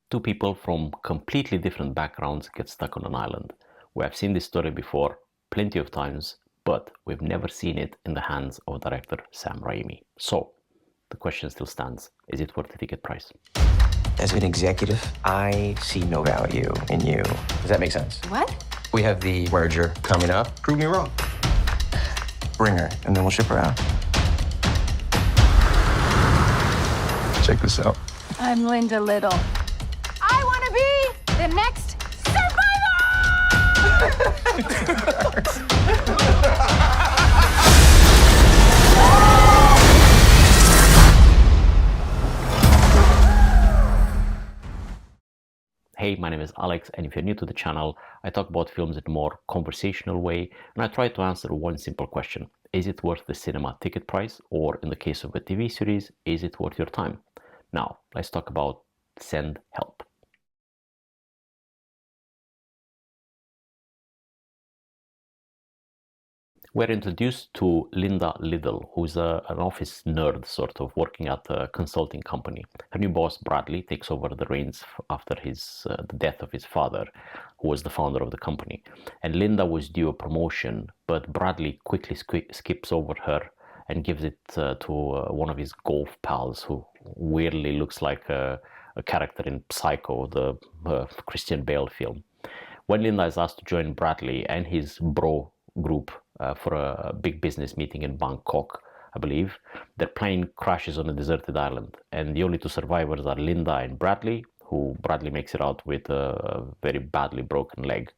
Two people from completely different backgrounds get stuck on an island. We have seen this story before plenty of times, but we've never seen it in the hands of director Sam Raimi. So, the question still stands. Is it worth the ticket price? As an executive, I see no value in you. Does that make sense? What? We have the merger coming up. Prove me wrong. Bring her, and then we'll ship her out. Check this out. I'm Linda Little. I want to be the next Hey, my name is Alex, and if you're new to the channel, I talk about films in a more conversational way, and I try to answer one simple question. Is it worth the cinema ticket price, or in the case of a TV series, is it worth your time? Now, let's talk about Send Help. We're introduced to Linda Little, who's an office nerd, sort of, working at a consulting company. Her new boss, Bradley, takes over the reins after the death of his father, who was the founder of the company. And Linda was due a promotion, but Bradley quickly skips over her and gives it to one of his golf pals, who weirdly looks like a character in Psycho, the Christian Bale film. When Linda is asked to join Bradley and his bro group for a big business meeting in Bangkok, I believe, their plane crashes on a deserted island, and the only two survivors are Linda and Bradley, who Bradley makes it out with a very badly broken leg.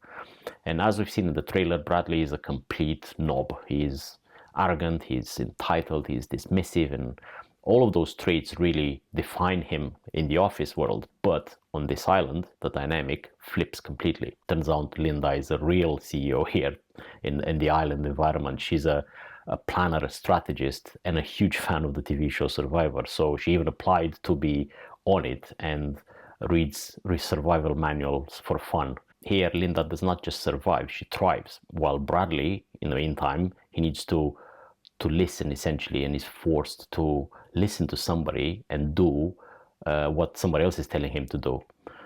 And as we've seen in the trailer, Bradley is a complete knob. He's arrogant, he's entitled, he's dismissive, and all of those traits really define him in the office world. But on this island, the dynamic flips completely. Turns out Linda is a real CEO here in the island environment. She's a planner, a strategist, and a huge fan of the TV show Survivor. So she even applied to be on it and reads survival manuals for fun. Here, Linda does not just survive, she thrives. While Bradley, in the meantime, he needs to listen, essentially, and is forced to listen to somebody and do what somebody else is telling him to do.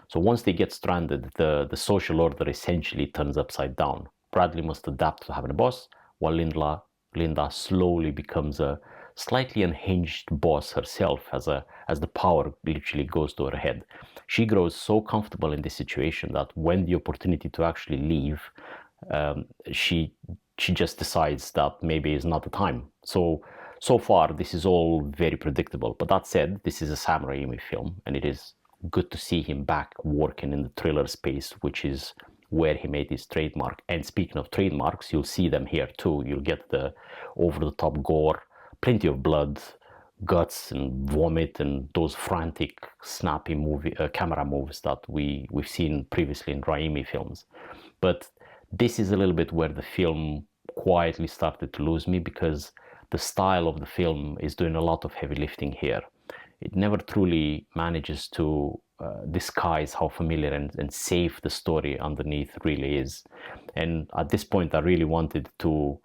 So once they get stranded, the social order essentially turns upside down. Bradley must adapt to having a boss, while Linda slowly becomes a slightly unhinged boss herself as the power literally goes to her head. She grows so comfortable in this situation that when the opportunity to actually leave, she just decides that maybe it's not the time. So far, this is all very predictable. But that said, this is a Sam Raimi film, and it is good to see him back working in the thriller space, which is where he made his trademark. And speaking of trademarks, you'll see them here too. You'll get the over-the-top gore, plenty of blood, guts and vomit, and those frantic, snappy camera moves that we've seen previously in Raimi films. But this is a little bit where the film quietly started to lose me, because the style of the film is doing a lot of heavy lifting here. It never truly manages to disguise how familiar and safe the story underneath really is. And at this point, I really wanted the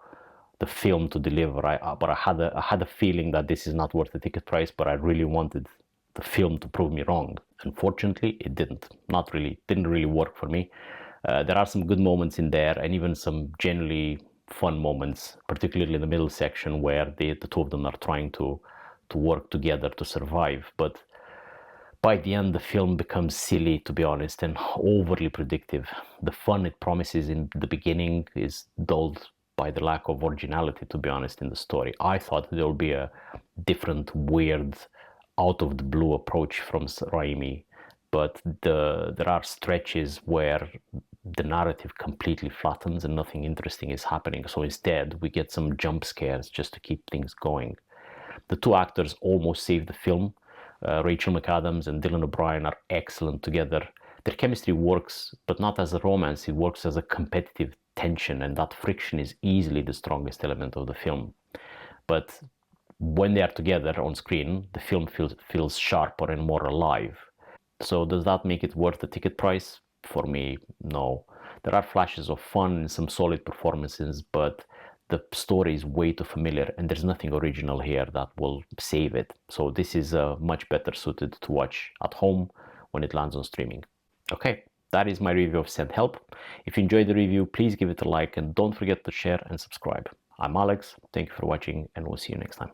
film to deliver. But I had a feeling that this is not worth the ticket price, but I really wanted the film to prove me wrong. Unfortunately, it didn't. Didn't really work for me. There are some good moments in there, and even some generally fun moments, particularly in the middle section where the two of them are trying to work together to survive. But by the end, the film becomes silly, to be honest, and overly predictive. The fun it promises in the beginning is dulled by the lack of originality, to be honest, in the story. I thought there would be a different, weird, out-of-the-blue approach from Raimi, but there are stretches where the narrative completely flattens and nothing interesting is happening. So instead, we get some jump scares just to keep things going. The two actors almost save the film. Rachel McAdams and Dylan O'Brien are excellent together. Their chemistry works, but not as a romance. It works as a competitive tension, and that friction is easily the strongest element of the film. But when they are together on screen, the film feels sharper and more alive. So does that make it worth the ticket price? For me, no. There are flashes of fun and some solid performances, but the story is way too familiar, and there's nothing original here that will save it. So this is much better suited to watch at home when it lands on streaming. Okay, that is my review of Sendhelp. If you enjoyed the review, please give it a like and don't forget to share and subscribe. I'm Alex, thank you for watching, and we'll see you next time.